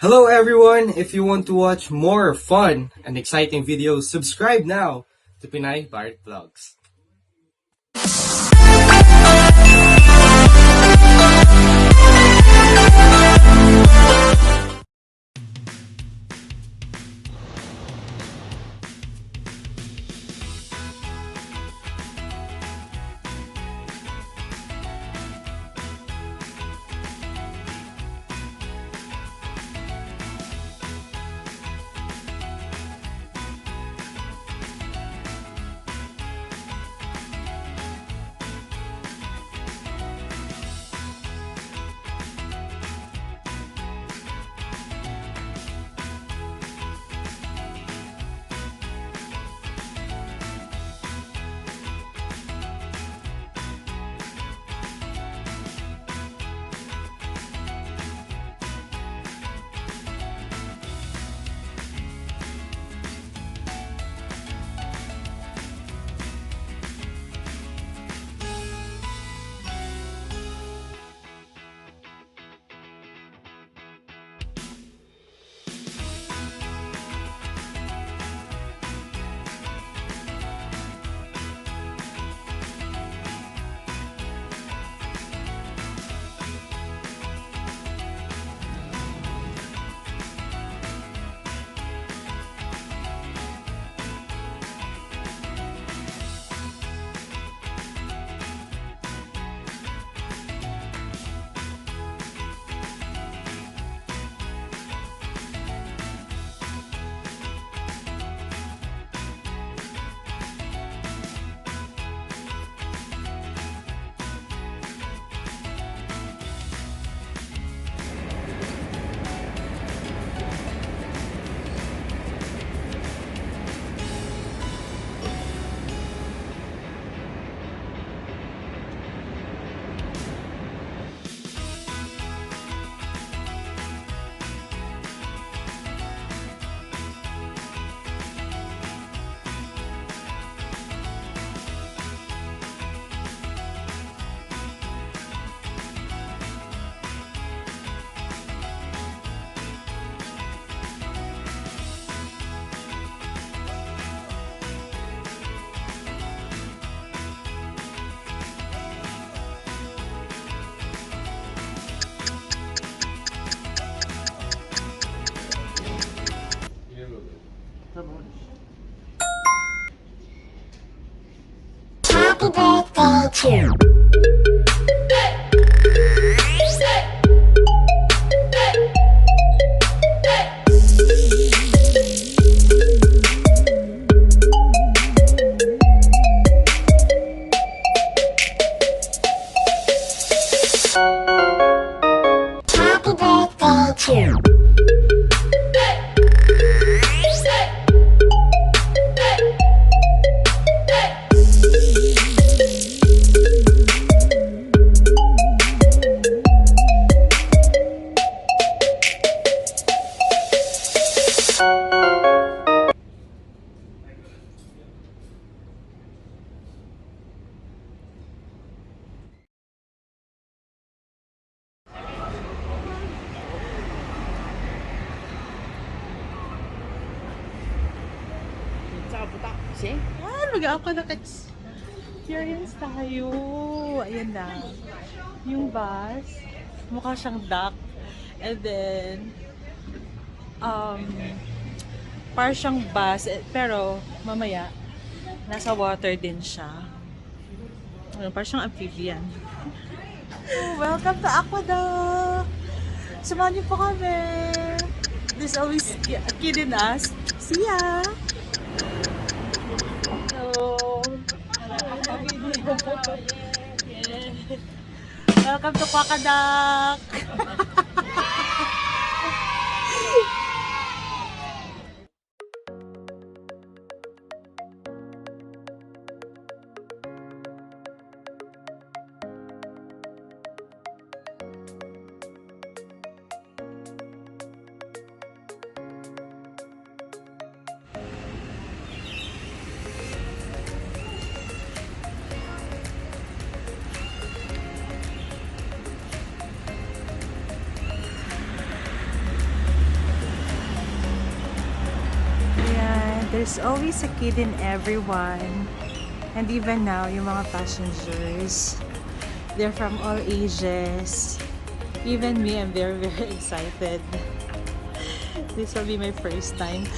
Hello everyone! If you want to watch more fun and exciting videos, subscribe now to Pinay Bart Vlogs. Happy birthday to Happy birthday to Mag-ako experience tayo. Ayan na. Yung bus, mukha siyang duck. And then, parang siyang bus, pero mamaya, nasa water din siya. Parang siyang amphibian. Welcome to Aquaman! Samahan niyo po kami! There's always a kid in us. See ya! Welcome to Quack R Duck! There's always a kid in everyone. And even now, yung mga passengers, they're from all ages. Even me, I'm very, very excited. This will be my first time.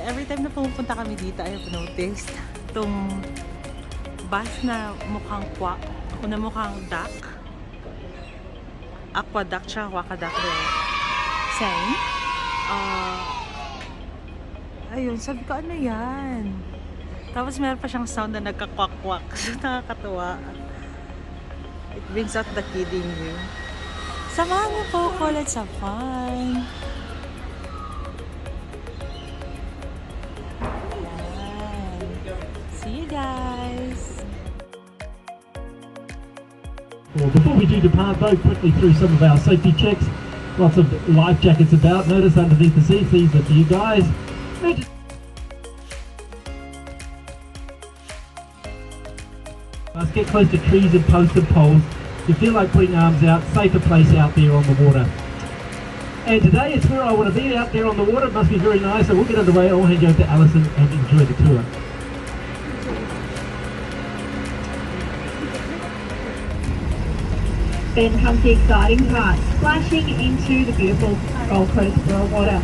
Every time na pumupunta kami dito, I have noticed itong bus na mukhang quack, o na mukhang duck. Aqua duck siya, quack duck rin. Same. Ayun, sabi ko, ano yan? Tapos meron pa siyang sound na nagka-quack-quack. Nakakatuwa. It brings out the kid in you. Samahan niyo po ko, let's have fun. See you guys. Well, before we do depart though, quickly through some of our safety checks. Lots of life jackets about. Notice underneath the seats, these are for you guys. Let's get close to trees and posts and poles. If you feel like putting arms out, safer place out there on the water. And today it's where I want to be, out there on the water. It must be very nice. So we'll get underway. I'll hand you over to Alison and enjoy the tour. Then comes the exciting part, splashing into the beautiful Gold Coast World water.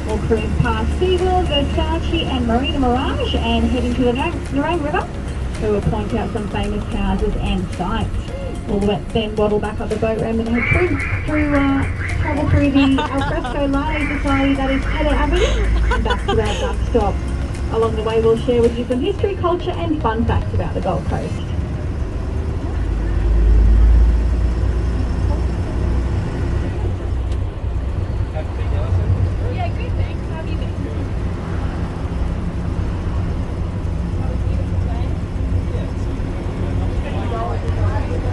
We'll cruise past SeaWorld, Versace and Marina Mirage and head into the Nerang River, who will point out some famous houses and sites. We'll then waddle back up the boat ramp and head travel through the Alfresco Latte Society, that is Taylor Avenue, and back to our duck stop. Along the way we'll share with you some history, culture and fun facts about the Gold Coast.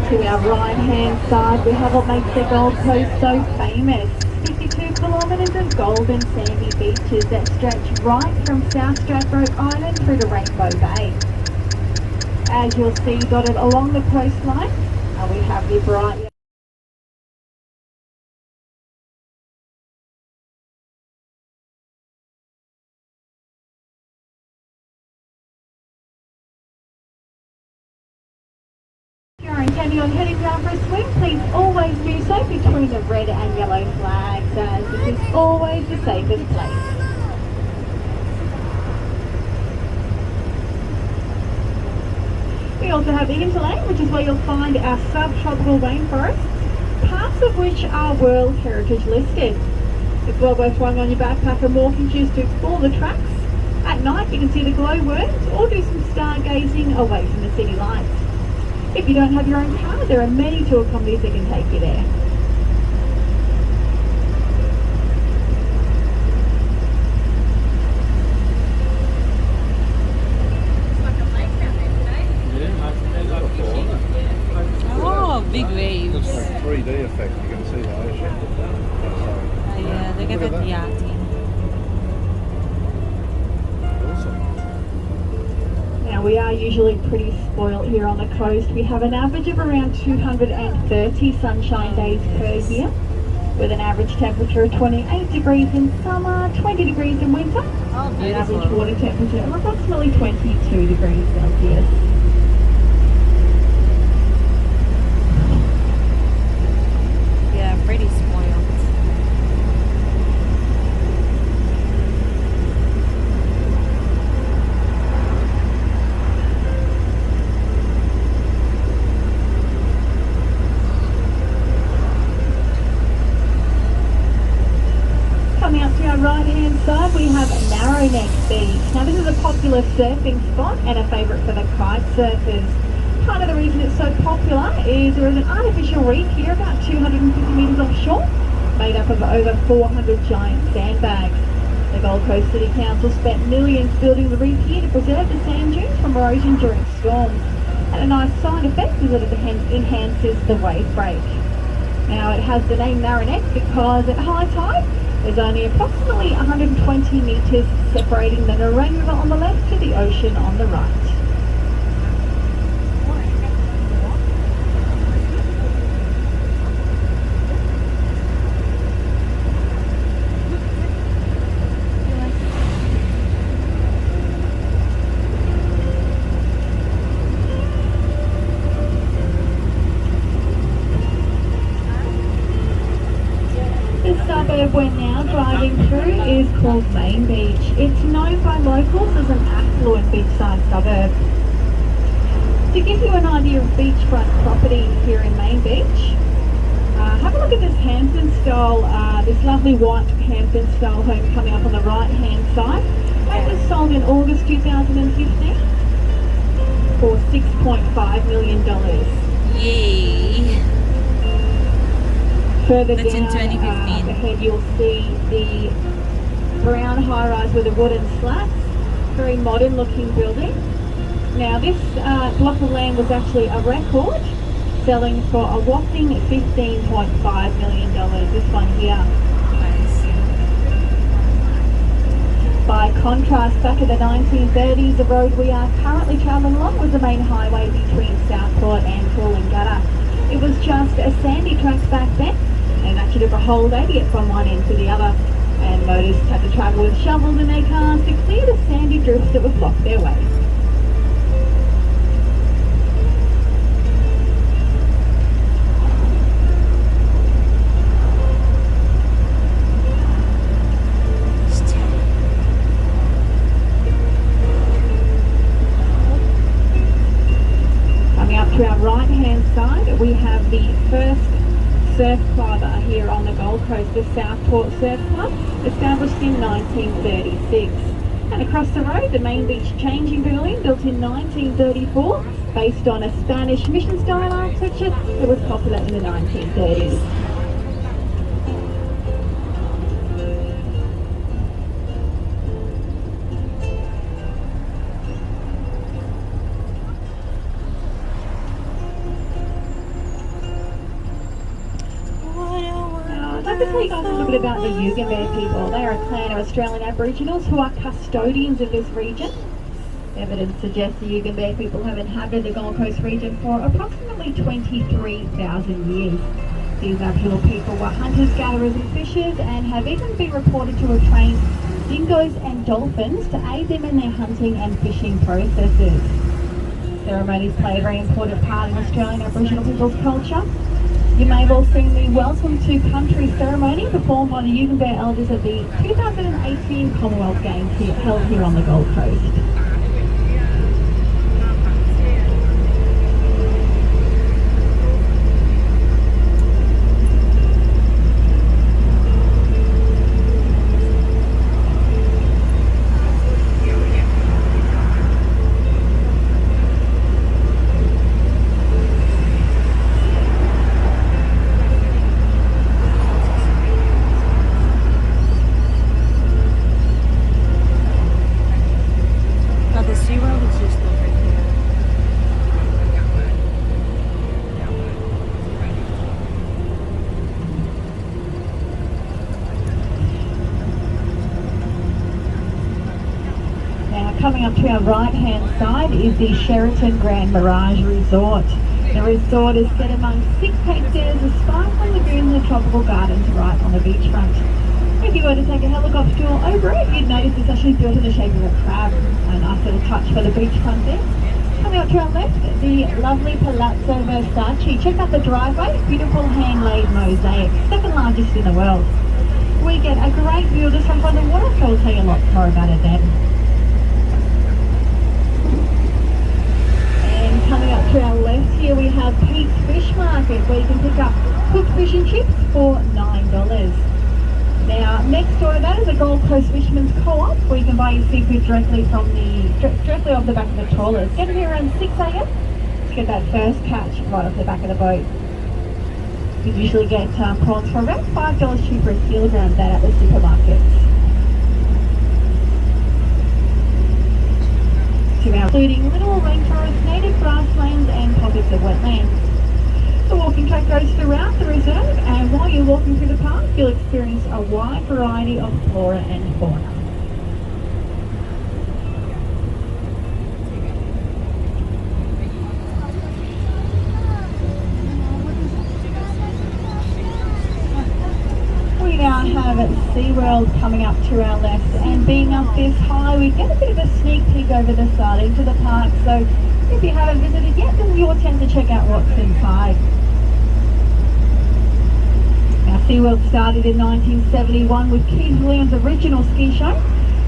To our right hand side we have what makes the Gold Coast so famous. 52 kilometres of golden sandy beaches that stretch right from South Stradbroke Island through to Rainbow Bay. As you'll see dotted along the coastline, we have the bright If you're intending on heading down for a swim, please always do so between the red and yellow flags, as this is always the safest place. We also have the hinterland, which is where you'll find our subtropical rainforests, parts of which are World Heritage listed. It's well worth throwing on your backpack and walking shoes to explore the tracks. At night you can see the glowworms or do some stargazing away from the city lights. If you don't have your own car, there are many tour companies that can take you there. Oh, big waves. It's like a 3D effect, you can see the ocean. Oh, yeah, look at that yachting. Now we are usually pretty spoilt here on the coast. We have an average of around 230 sunshine days per year, with an average temperature of 28 degrees in summer, 20 degrees in winter, Oh, and an average beautiful. water temperature of approximately 22 degrees Celsius. Yeah, pretty spoiled. Coming up to our right hand side we have Narrowneck Beach. Now this is a popular surfing spot and a favourite for the kite surfers. Part of the reason it's so popular is there is an artificial reef here about 250 metres offshore, made up of over 400 giant sandbags. The Gold Coast City Council spent millions building the reef here to preserve the sand dunes from erosion during storms. And a nice side effect is that it enhances the wave break. Now it has the name Narrowneck because at high tide there's only approximately 120 metres separating the Nerang River on the left to the ocean on the right. called Main Beach. It's known by locals as an affluent beachside suburb. To give you an idea of beachfront property here in Main Beach, have a look at this Hampton style, this lovely white Hampton style home coming up on the right hand side. That was sold in August 2015 for $6.5 million. Yay! Further That's in down 2015. ahead you'll see the brown high-rise with the wooden slats. Very modern looking building. Now this block of land was actually a record, selling for a whopping $15.5 million. This one here. Nice. By contrast, back in the 1930s, the road we are currently travelling along was the main highway between Southport and Coolangatta. It was just a sandy track back then, and it actually took a whole day to get from one end to the other, and motorists had to travel with shovels in their cars to clear the sandy drifts that would block their way. To our right hand side we have the first surf club here on the Gold Coast, the Southport Surf Club, established in 1936. And across the road, the Main Beach Changing Pavilion, built in 1934, based on a Spanish mission style architecture that was popular in the 1930s. I'd like to tell you guys a little bit about the Yugambeh people. They are a clan of Australian Aboriginals who are custodians of this region. Evidence suggests the Yugambeh people have inhabited the Gold Coast region for approximately 23,000 years. These Aboriginal people were hunters, gatherers and fishers, and have even been reported to have trained dingoes and dolphins to aid them in their hunting and fishing processes. Ceremonies play a very important part in Australian Aboriginal people's culture. You may have all seen the Welcome to Country ceremony performed by the Yugambeh elders at the 2018 Commonwealth Games held here on the Gold Coast. Coming up to our right hand side is the Sheraton Grand Mirage Resort. The resort is set among 6 hectares of sparkling lagoons and tropical gardens right on the beachfront. If you were to take a helicopter tour over it, you'd notice it's actually built in the shape of a crab. A nice little touch for the beachfront there. Coming up to our left, the lovely Palazzo Versace. Check out the driveway, beautiful hand-laid mosaic, second largest in the world. We get a great view of this from the water, so we'll tell you a lot more about it then. Coming up to our left here we have Pete's Fish Market, where you can pick up cooked fish and chips for $9. Now next door to that is a Gold Coast Fisherman's Co-op, where you can buy your seafood directly off the back of the trawlers. Get here around 6 a.m. to get that first catch right off the back of the boat. You usually get prawns for around $5 cheaper a kilogram than at the supermarkets. Including little rainforests, native grasslands and pockets of wetlands. The walking track goes throughout the reserve, and while you're walking through the park you'll experience a wide variety of flora and fauna. We now have SeaWorld coming up to our left, and being up this high we get a bit of a sneak peek over the side into the park, so if you haven't visited yet, this is your chance to check out what's inside. Now SeaWorld started in 1971 with Keith Williams' original ski show.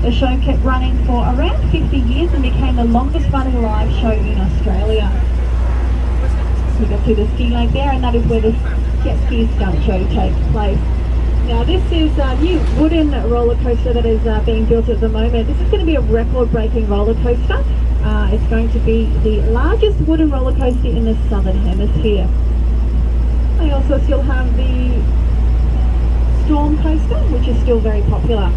The show kept running for around 50 years and became the longest running live show in Australia. You can see the ski lake there, and that is where the jet ski stunt show takes place. Now this is a new wooden roller coaster that is being built at the moment. This is going to be a record-breaking roller coaster. It's going to be the largest wooden roller coaster in the southern hemisphere. They also still have the Storm Coaster, which is still very popular.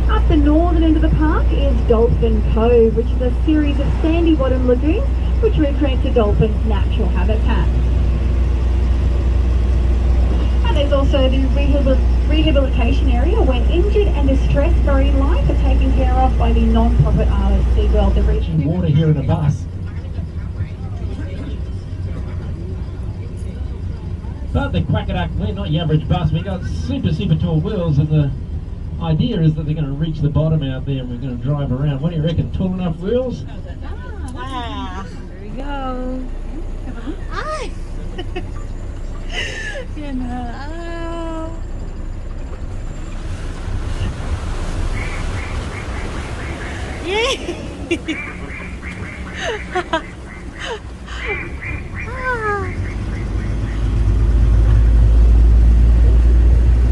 Up the northern end of the park is Dolphin Cove, which is a series of sandy bottom lagoons which recreates a dolphin's natural habitat. And there's also the rehabilitation area where injured and distressed marine life are taken care of by the non-profit artist SeaWorld. The region Water here in a bus. But the Quack R Duck, we're not your average bus. We got super tall wheels, and the idea is that they're going to reach the bottom out there and we're going to drive around. What do you reckon? Tall enough wheels? There we go. Ay! Yan na. Yay!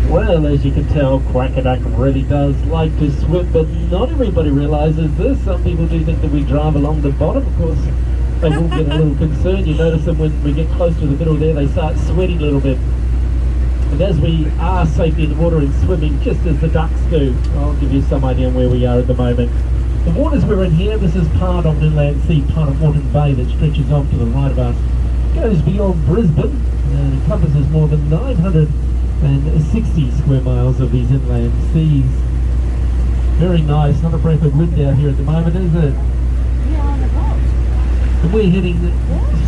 Well, as you can tell, Quack R Duck really does like to swim, but not everybody realises this. Some people do think that we drive along the bottom. Of course, they will get a little concerned. You notice them when we get close to the middle there, they start sweating a little bit. And as we are safely in the water and swimming, just as the ducks do, I'll give you some idea on where we are at the moment. The waters we're in here, this is part of Inland Sea, part of Moreton Bay that stretches off to the right of us. Goes beyond Brisbane and encompasses more than 960 square miles of these inland seas. Very nice, not a breath of wind out here at the moment, is it? And we're heading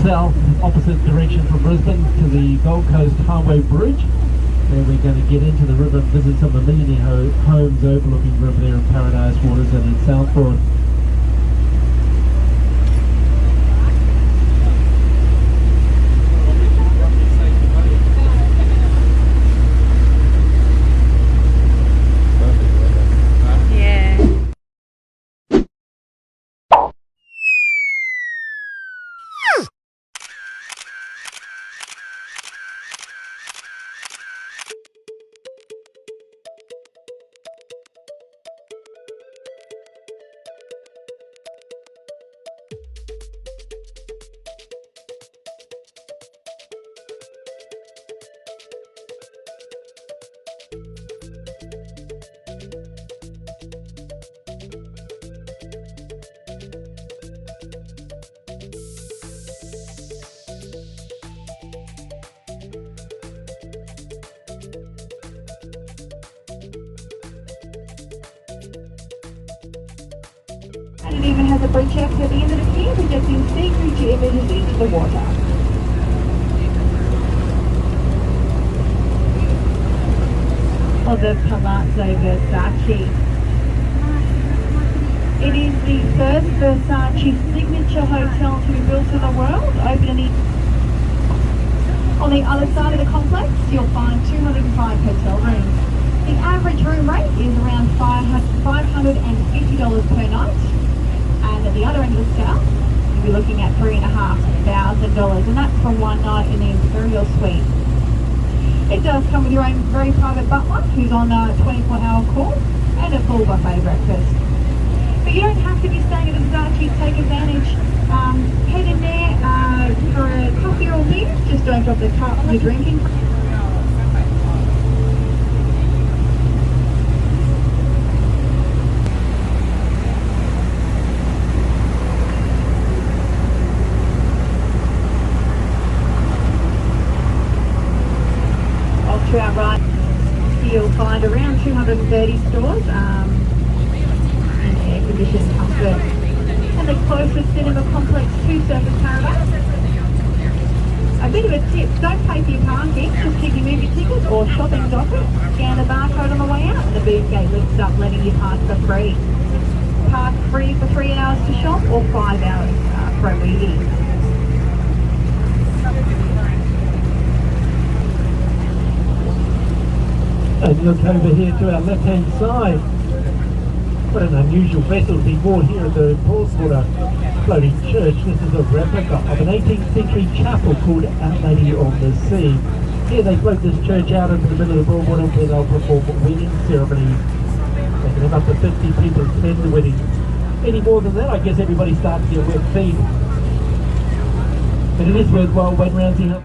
south, opposite direction from Brisbane to the Gold Coast Highway Bridge. Where we're going to get into the river and visit some of the millionaire homes overlooking the river there in Paradise Waters and in Southport. And it even has a bridge up at the end of the pier projecting sea creature images into the water. Of the Palazzo Versace. It is the first Versace signature hotel to be built in the world, opening on the other side of the complex. You'll find 205 hotel rooms. The average room rate is around $550 per night. And at the other end of the scale, you'll be looking at $3,500, and that's for one night in the Imperial Suite. It does come with your own very private butler, who's on a 24-hour call, and a full buffet breakfast. But you don't have to be staying at the Versace to take advantage. Head in there for a coffee or beer, just don't drop the cup you're drinking. To our right, you'll find around 230 stores in air-conditioned comfort. And the closest cinema complex to Surfers Paradise. A bit of a tip, don't pay for your parking, just keep your movie tickets or shopping docket, scan the barcode on the way out, and the booth gate lifts up letting you park for free. Park free for 3 hours to shop or 5 hours for a movie. And look over here to our left-hand side. What an unusual vessel to be moored here at the Portswater Floating Church. This is a replica of an 18th century chapel called Our Lady on the Sea. Here they float this church out into the middle of the Broadwater where they'll perform wedding ceremonies. They can have up to 50 people attend the wedding. Any more than that, I guess everybody starts to get wet feet. But it is worthwhile when rousing up.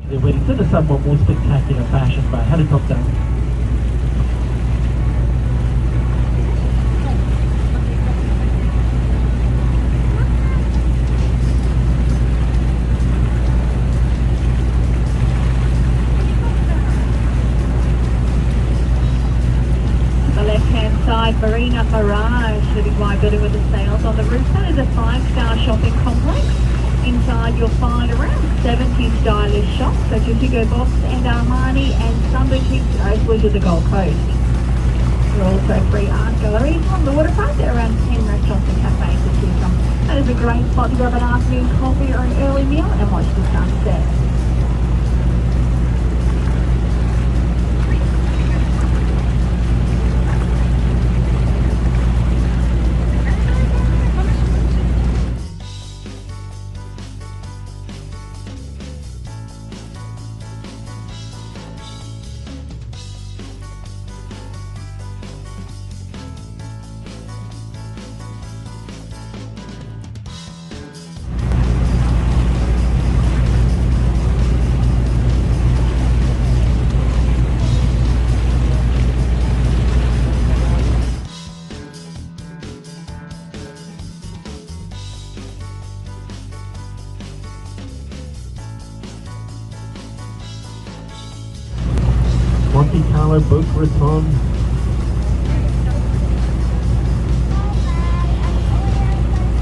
Their weddings in a somewhat more spectacular fashion by helicopter. The left-hand side, Marina Barrage, sitting wide building with the sails on the roof. That is a 5-star shopping complex. Inside you'll find around 70 stylish shops such as Hugo Boss and Armani and some boutiques mostly to the Gold Coast. There are also free art galleries on the waterfront. There are around 10 restaurants and cafes to choose from. That is a great spot to grab an afternoon coffee or an early meal and watch the sunset. Monte Carlo, Boca Raton.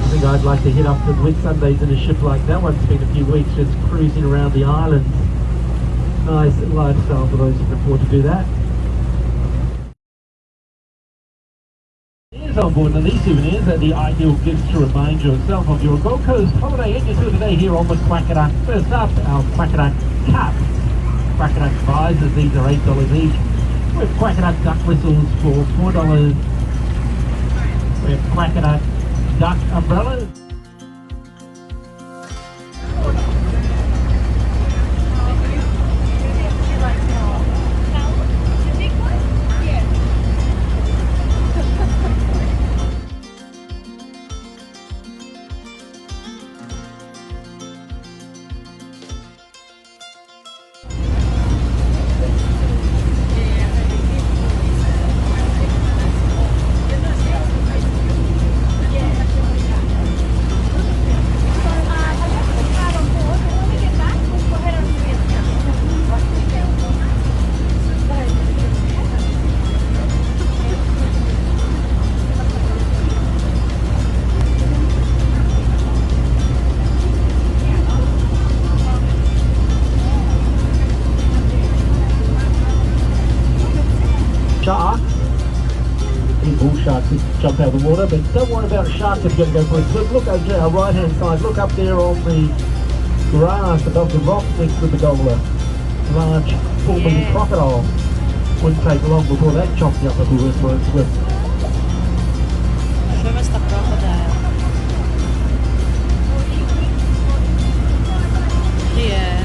I think I'd like to hit up the Whitsundays in a ship like that one. It's been a few weeks just cruising around the islands. Nice lifestyle for those who can afford to do that. On board, and these souvenirs are the ideal gifts to remind yourself of your Gold Coast holiday and your tour today here on the Quack R Duck. First up, our Quack R Duck Cup. Quack R Duck visors, these are $8 each. We have Quack R Duck duck whistles for $4. We have Quack R Duck duck umbrellas. Sharks. These bull sharks just jump out of the water, but don't worry about sharks if you're going to go for a swim. Look over to our right hand side, look up there on the grass above the rocks next to the gondola. Large 4-metre crocodile. Wouldn't take long before that chopped you up if we went for a swim. Swim as the crocodile. Yeah.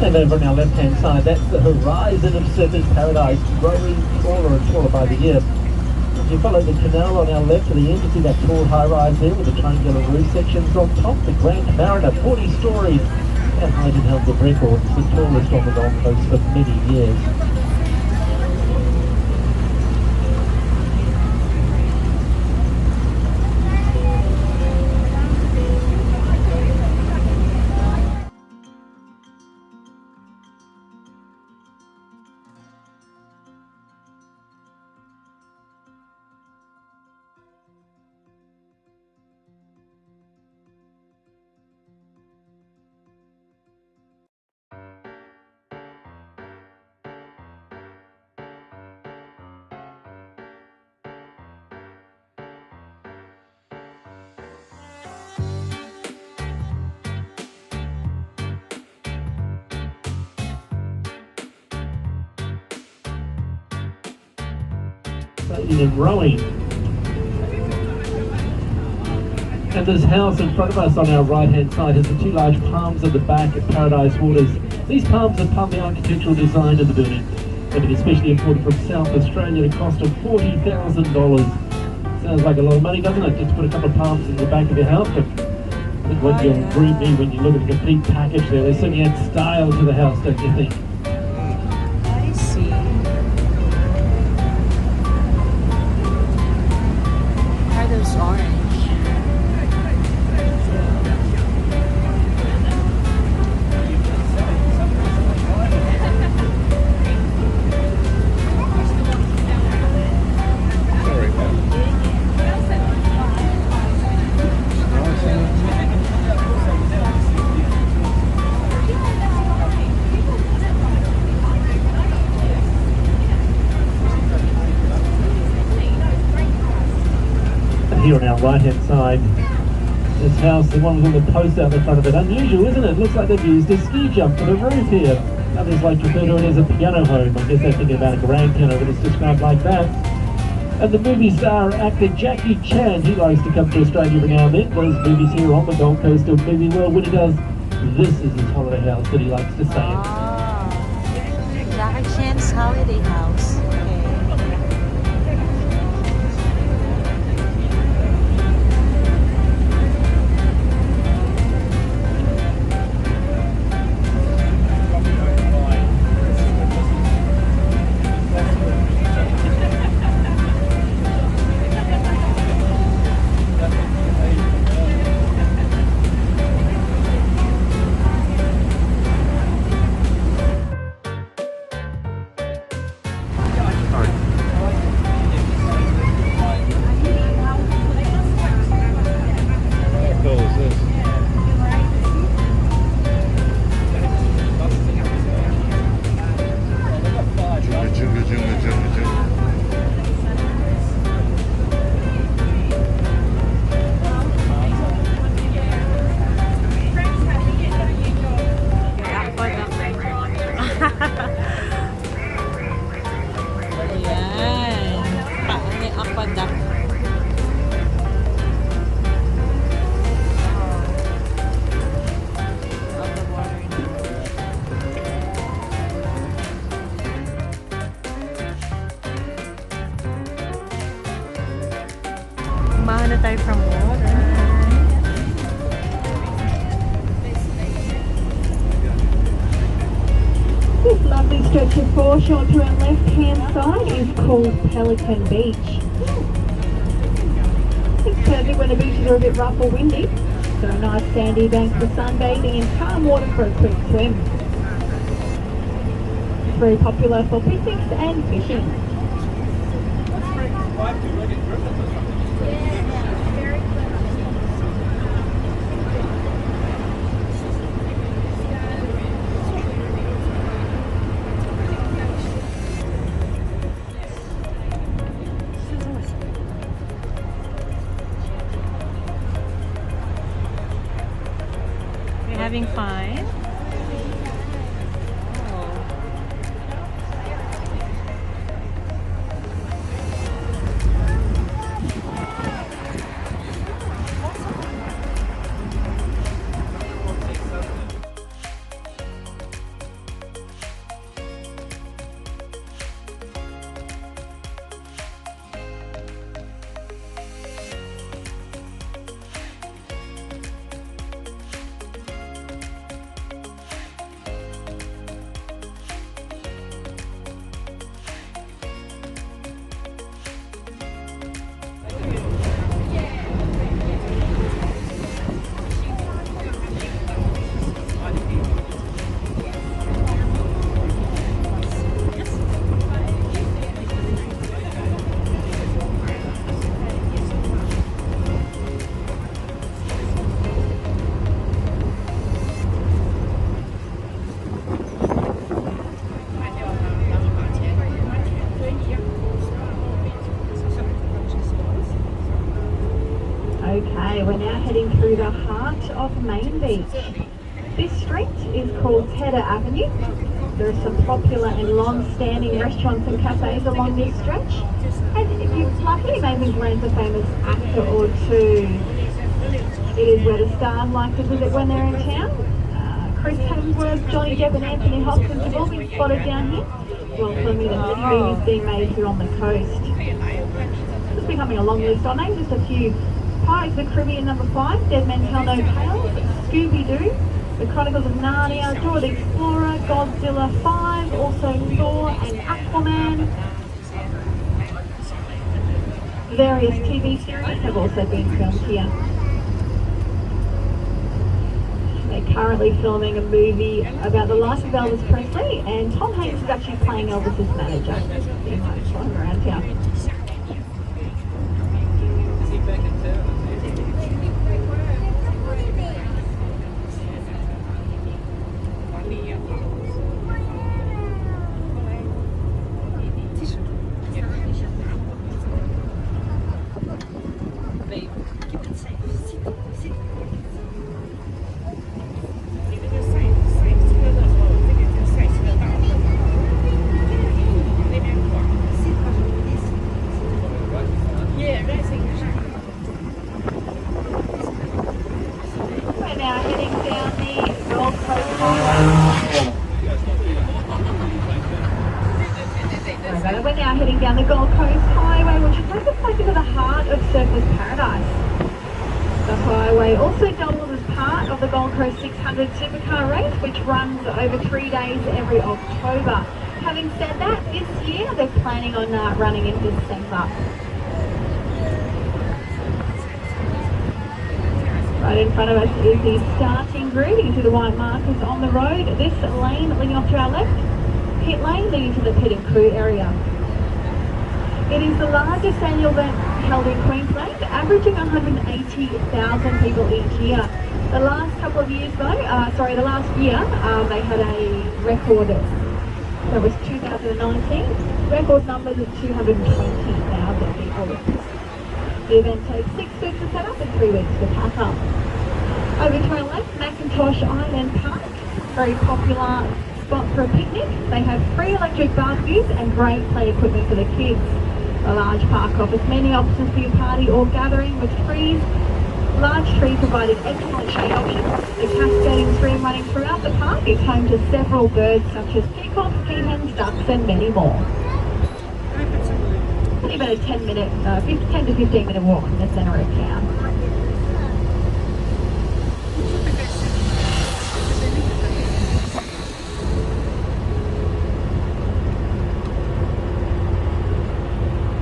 And over on our left hand side, that's the horizon of Surfers Paradise, growing taller and taller by the year. If you follow the canal on our left to the end, you see that tall high rise there with the triangular roof sections. On top, the Grand Mariner, 40 stories. That height held the record. It's the tallest on the Gold Coast for many years. sailing and rowing. And this house in front of us on our right hand side has the two large palms at the back at Paradise Waters. These palms are part of the architectural design of the building. They've been especially imported from South Australia at a cost of $40,000. Sounds like a lot of money, doesn't it? Just to put a couple of palms in the back of your house. But I think what you'll agree with me when you look at the complete package there, they certainly add style to the house, don't you think? I see. Are those orange? Here on our right hand side, this house, the one with all the posts out the front of it, unusual, isn't it? Looks like they've used a ski jump for the roof here. Others like to refer to it as a piano home. I guess they're thinking about a grand piano, but it's described like that. And the movie star actor Jacky Chan, he likes to come to Australia every now and then, does movies here on the Gold Coast of Movie World. When he does, this is his holiday house that he likes to stay in. Jacky Chan's holiday house. Kumahan na tayo from water. This lovely stretch of foreshore to our left-hand side is called Pelican Beach. It's perfect when the beaches are a bit rough or windy, so a nice sandy bank for sunbathing and calm water for a quick swim. It's very popular for picnics and fishing. Having fun. Okay, we're now heading through the heart of Main Beach. This street is called Tedder Avenue. There are some popular and long-standing restaurants and cafes along this stretch. And if you're lucky, maybe glance a famous actor or two. It is where the stars like to visit when they're in town. Chris Harmsworth, Johnny Depp and Anthony Hopkins have all been spotted down here. Well, filming the many movies being made here on the coast. It's becoming a long list. I'll name just a few. Pirates of the Caribbean #5, Dead Men Tell No Tales, Scooby Doo, The Chronicles of Narnia, Dora the Explorer, Godzilla 5, also Thor and Aquaman. Various TV series have also been filmed here. They're currently filming a movie about the life of Elvis Presley, and Tom Hanks is actually playing Elvis's manager. You might find him around town. We're now heading down the Gold Coast Highway, which takes us like into the heart of surfers' paradise. The highway also doubles as part of the Gold Coast 600 supercar race, which runs over 3 days every October. Having said that, this year they're planning on running in December. Right in front of us is the starting grid. You can see the white markers on the road. This lane leading off to our left, pit lane leading to the pit and crew area. It is the largest annual event held in Queensland, averaging 180,000 people each year. The last couple of years though, the last year, they had a record, that was 2019, record numbers of 220,000 people. The event takes 6 weeks to set up and 3 weeks to pack up. Over to our left, Macintosh Island Park, very popular spot for a picnic. They have free electric barbecues and great play equipment for the kids. The large park offers many options for your party or gathering with trees. Large trees providing excellent shade options. The cascading stream running throughout the park is home to several birds such as peacocks, peahens, ducks and many more. Only about a 10 to 15 minute walk in the centre of town.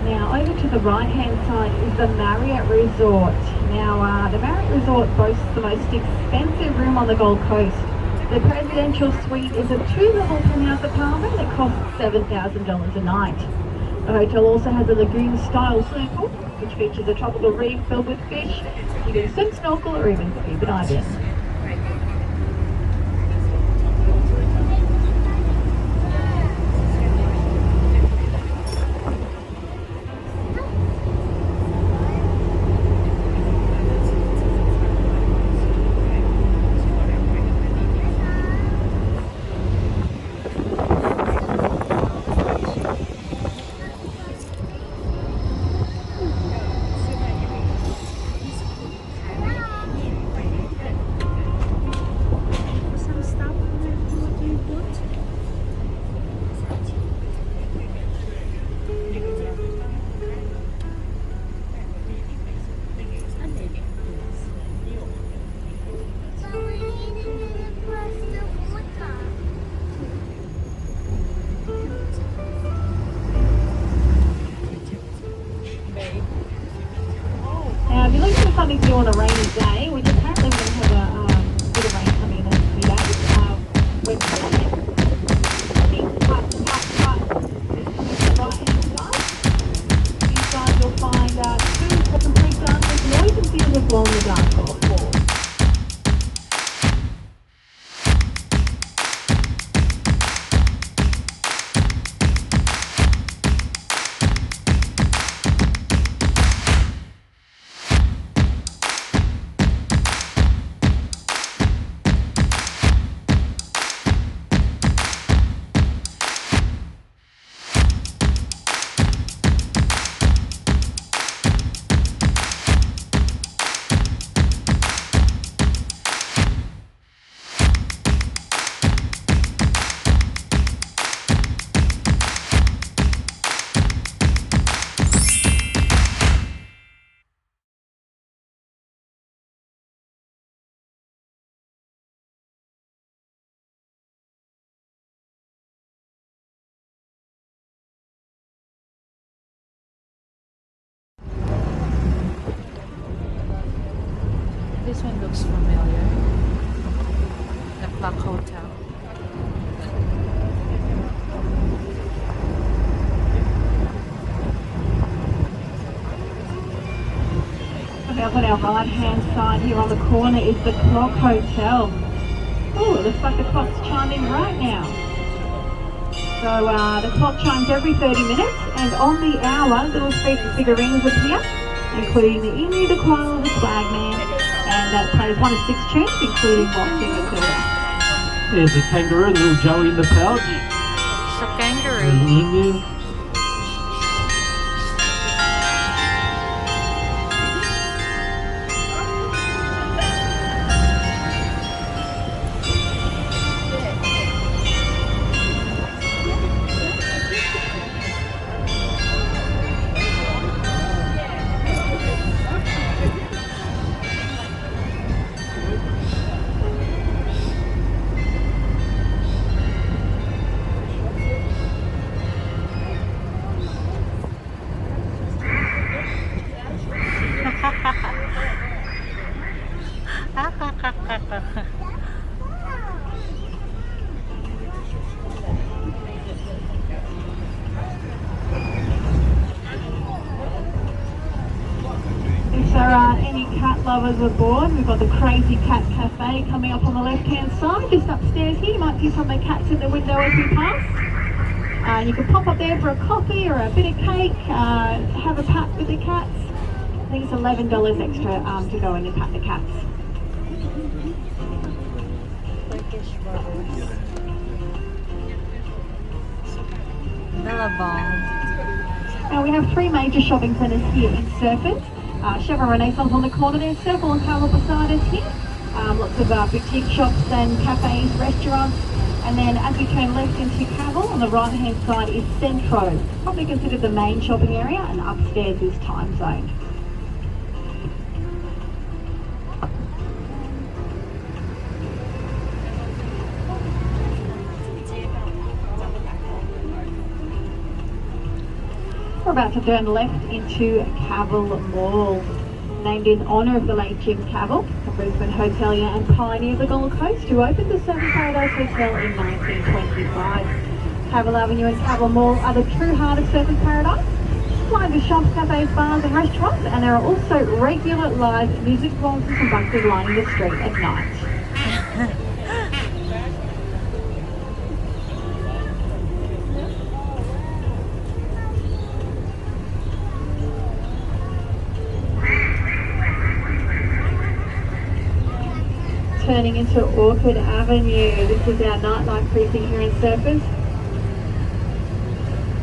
Now over to the right hand side is the Marriott Resort. Now the Marriott Resort boasts the most expensive room on the Gold Coast. The presidential suite is a 2-level penthouse apartment that costs $7,000 a night. The hotel also has a lagoon-style swimming pool, which features a tropical reef filled with fish. You can swim, snorkel, or even scuba dive in. This one looks familiar. The Clock Hotel. Up on our right hand side here on the corner is the Clock Hotel. Oh, it looks like the clock's chiming right now. So the clock chimes every 30 minutes, and on the hour little figurines appear, including the emu, the koala, the swagman, and that plays 1 of 6 tunes, including Boxing Matilda. There's a kangaroo, little Joey in the pouch. It's a kangaroo. And the emu. If there are any cat lovers aboard, we've got the Crazy Cat Cafe coming up on the left-hand side, just upstairs here. You might see some of the cats in the window as we pass. You can pop up there for a coffee or a bit of cake, have a pat with the cats. I think it's $11 extra to go in and pat the cats. Now we have 3 major shopping centres here in Surfers. Chevron Renaissance on the corner there, Circle and Carmel beside us here. Lots of boutique shops and cafes, restaurants. And then as we turn left into Cavill, on the right hand side is Centro, probably considered the main shopping area, and upstairs is Time Zone. We're about to turn left into Cavill Mall, named in honour of the late Jim Cavill, a Brisbane hotelier and pioneer of the Gold Coast, who opened the Surfing Paradise Hotel in 1925. Cavill Avenue and Cavill Mall are the true heart of Surfing Paradise, lined with shops, cafes, bars and restaurants, and there are also regular live music performances conducted lining the street at night. Turning into Orchard Avenue. This is our nightlife precinct here in Surfers.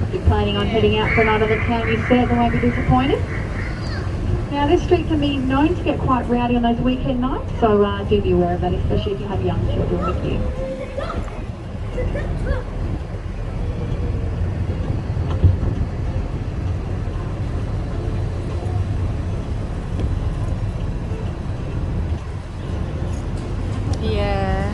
If you're planning on heading out for a night on the town, you certainly won't be disappointed. Now this street can be known to get quite rowdy on those weekend nights, so do be aware of that, especially if you have young children with you. Yeah.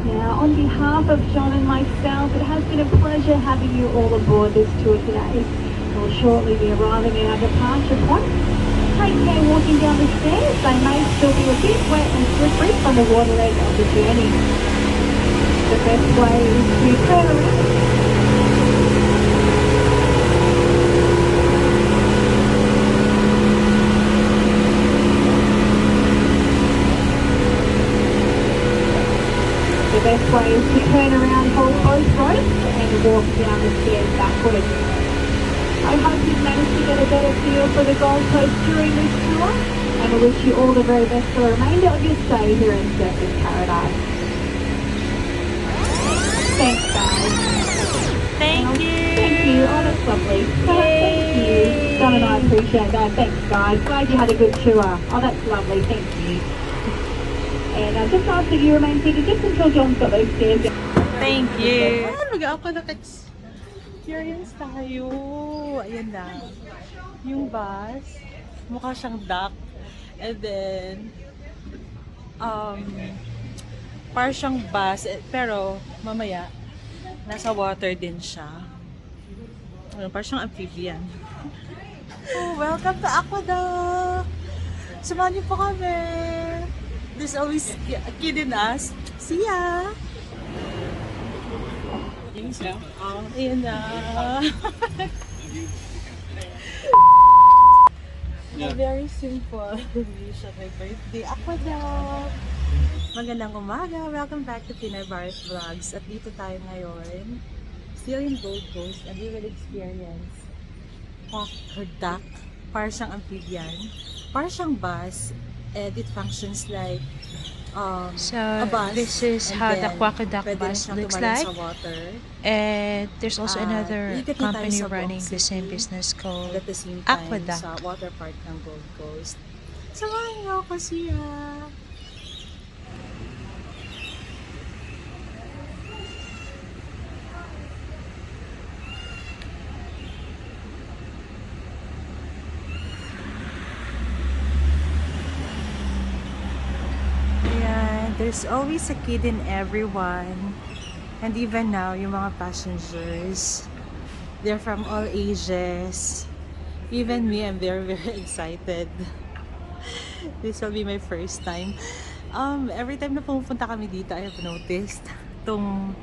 Now, on behalf of John and myself, it has been a pleasure having you all aboard this tour today. We'll shortly be arriving at our departure point. Take care walking down the stairs. They may still be a bit wet and slippery from the water edge of the journey. The best way is to turn around. The best way is to turn around, hold both ropes and walk down the stairs backwards. I hope you've managed to get a better feel for the Gold Coast during this tour, and I wish you all the very best for the remainder of your stay here in Surfing Paradise. Thanks guys. Thank you. Thank you. Oh, that's lovely. Thank you. John and I appreciate that. Thanks guys. Glad you had a good tour. Oh, that's lovely. Thank you. And just ask that you remain seated just until John's got those stairs down. Thank you. Mag-ako na-experience tayo. Ayan na. Yung bus, mukha siyang duck. And then, Um, Parang siyang bus, pero mamaya, nasa water din siya. Parang siyang amphibian. Oh, welcome to Aquaduct! Samahan niyo po kami! There's always a kid in us. See ya! Ayan na. A very simple wish of my birthday. Aquaduct! Magandang umaga! Welcome back to Pinay Barret Vlogs. At dito tayo ngayon, still in Gold Coast, and we will experience Quack R Duck. Para siyang amphibian. Para siyang bus, and it functions like a bus. This is how the Quack R Duck pwede bus siyang looks tumalon like. sa water. And there's also another ikot na tayo company sa running Buong the same City. business called At the same time, Aquaduct. sa water park ng Gold Coast. Samahan niyo ako siya! There's always a kid in everyone, and even now yung mga passengers, they're from all ages. Even me, I'm very excited. This will be my first time. Every time na pumupunta kami dito, I have noticed tong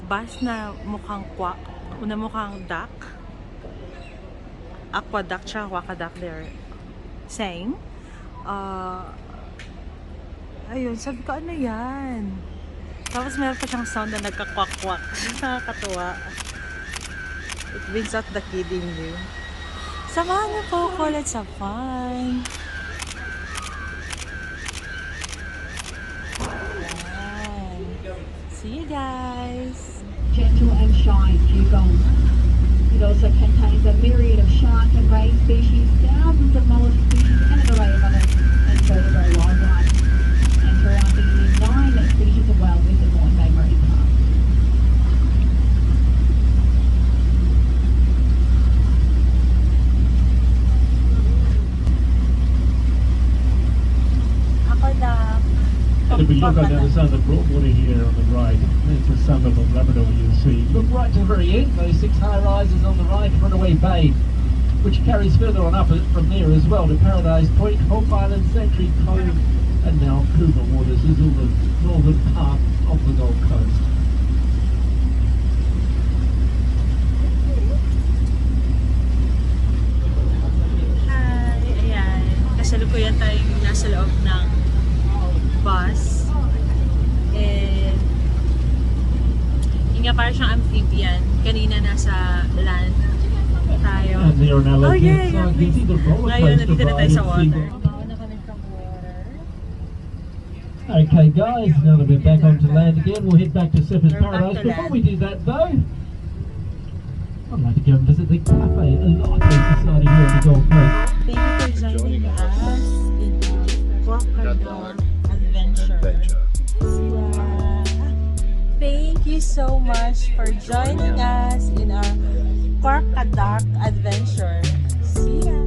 bus na mukhang quack, na mukhang duck, aquaduct siya, quackaduck, they're saying. Ayun, sabi ko, ano yan? Tapos meron pa siyang sound na nagka-quack-quack. Nakakatuwa. It brings out the kid in you. Samahan niyo po ko, let's have fun. Ayan. See you guys. Gentle and shy dugong. It also contains a myriad of shark and ray species, thousands of mollusk species, and an array of other invertebrate wildlife. And throughout the year, 9 species of whales visit Byron Bay Marine Park. And if we look on the other side of the Broadwater here on the right, there's the suburb of Labrador you'll see. Look right to the very end, those 6 high-rises on the right, Runaway Bay, which carries further on up from there as well to Paradise Point, Hope Island, Sanctuary Cove, and now Cougar Waters. This is all the northern part of the Gold Coast. Hi! Ayan. Kasalukuyan tayong nasa loob ng bus. And yung nga parang siyang amphibian. Kanina nasa land tayo. And there on our left yeah, side, you see the roller ngayon, coaster nandito na tayo sa ride. water. Okay guys, now that we're back onto land again, we'll head back to Surfers We're back Paradise. to Before land. we do that though, I'd like to go and visit the Cafe Life Society here on the Gold Coast. Thank you for joining us in Quack R Duck Adventure. Yeah. Thank you so much for joining us in our Quack R Duck Adventure. See ya!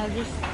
I'll just...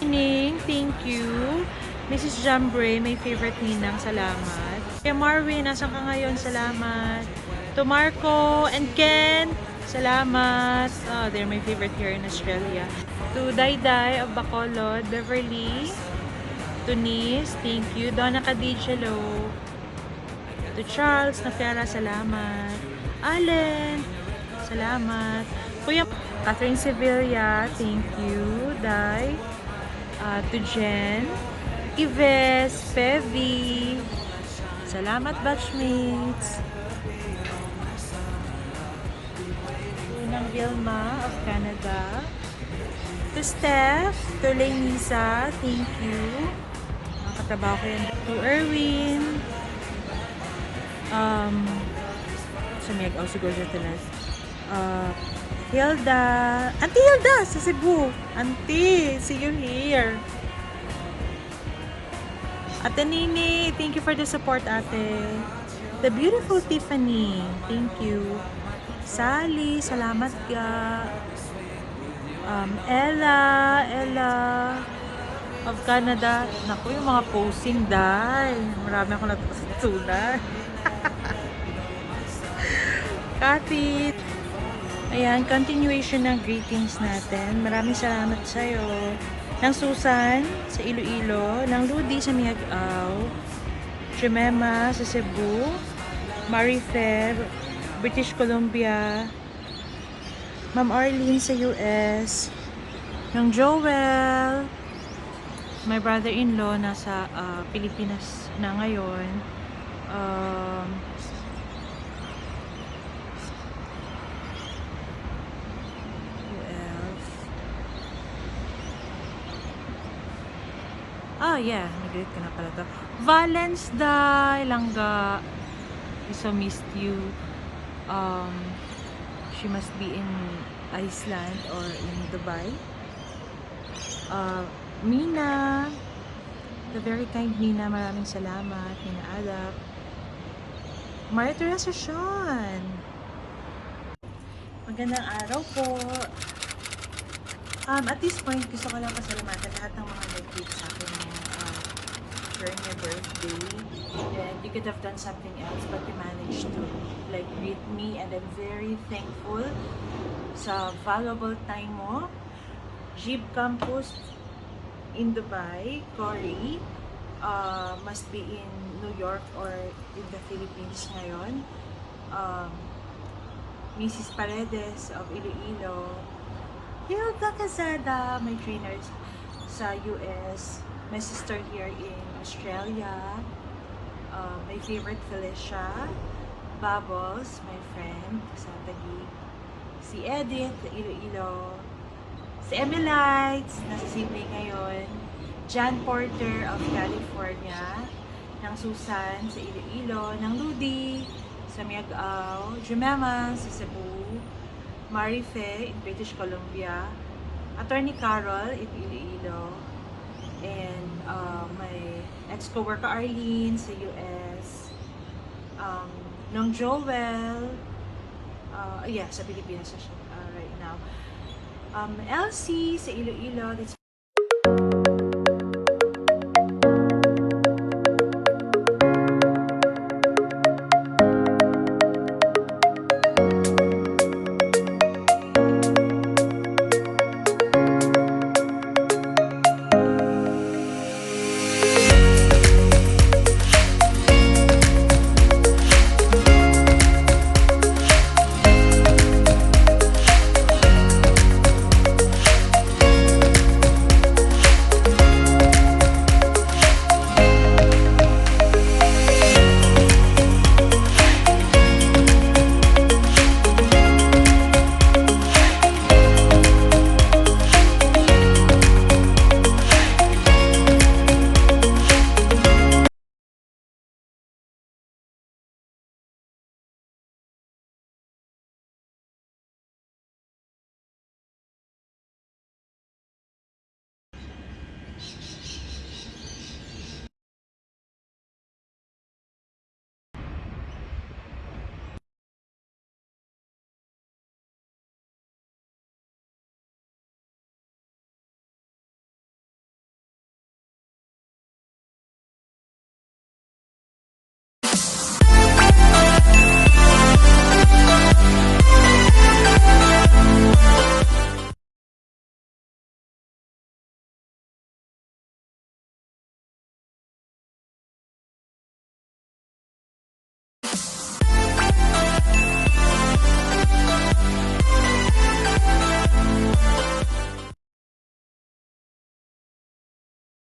Ning, thank you. Mrs. Jambre, my favorite ninang, salamat. Kay Marvin, nasan ka ngayon? Salamat. To Marco and Ken, salamat. Oh, they're my favorite here in Australia. To Dayday of Bacolod, Beverly. To Nis, thank you. Donna Cadijalo. To Charles Nafera, salamat. Allen, salamat. Kuya Catherine Sevilla, thank you. Day. To Jen. Ives, Pevi. Salamat, batchmates. Unang Vilma of Canada. To Steph, to Lenisa, thank you. Nakatabaho ko yan. To Erwin. Sumiyag ako siguro sa talas. Hilda. Auntie Hilda sa Cebu. Auntie, see you here. Ate Nini, thank you for the support, ate. The beautiful Tiffany, thank you. Sally, salamat ka. Ella of Canada. Naku, yung mga posing dahil. Marami ako natutunan. Kathy. Ayan, continuation ng greetings natin. Maraming salamat sa'yo. Ng Susan sa Iloilo, ng Ludi sa Miagao, Jemema sa Cebu, Marifer, British Columbia, Ma'am Arlene sa US, ng Joel, my brother-in-law nasa Pilipinas na ngayon, yeah, nag-greet ka na pala to. Valence Day, Langga. I so missed you. She must be in Iceland or in Dubai. Mina, the very kind Mina, maraming salamat. Mina Adap. Maria Teresa Sean. Magandang araw po. At this point, gusto ko lang pasalamatan lahat ng mga nag-greet sa akin during your birthday. And you could have done something else, but you managed to like greet me, and I'm very thankful sa valuable time mo. Jeep Campus in Dubai, Corey, must be in New York or in the Philippines ngayon. Mrs. Paredes of Iloilo, Hilda Casada, my trainers sa US, my sister here in Australia, my favorite Felicia, Bubbles, my friend sa Taguig, si Edith sa Iloilo, si Emilites, nasa Sydney ngayon, John Porter of California, ng Susan sa Iloilo, ng Ludi sa Miagao, Jemema sa Cebu, Marife in British Columbia, Attorney Carol in Iloilo, and my ex-coworker Arlene sa US, ng Joel, yeah, sa Pilipinas right now, Elsie sa Iloilo, that's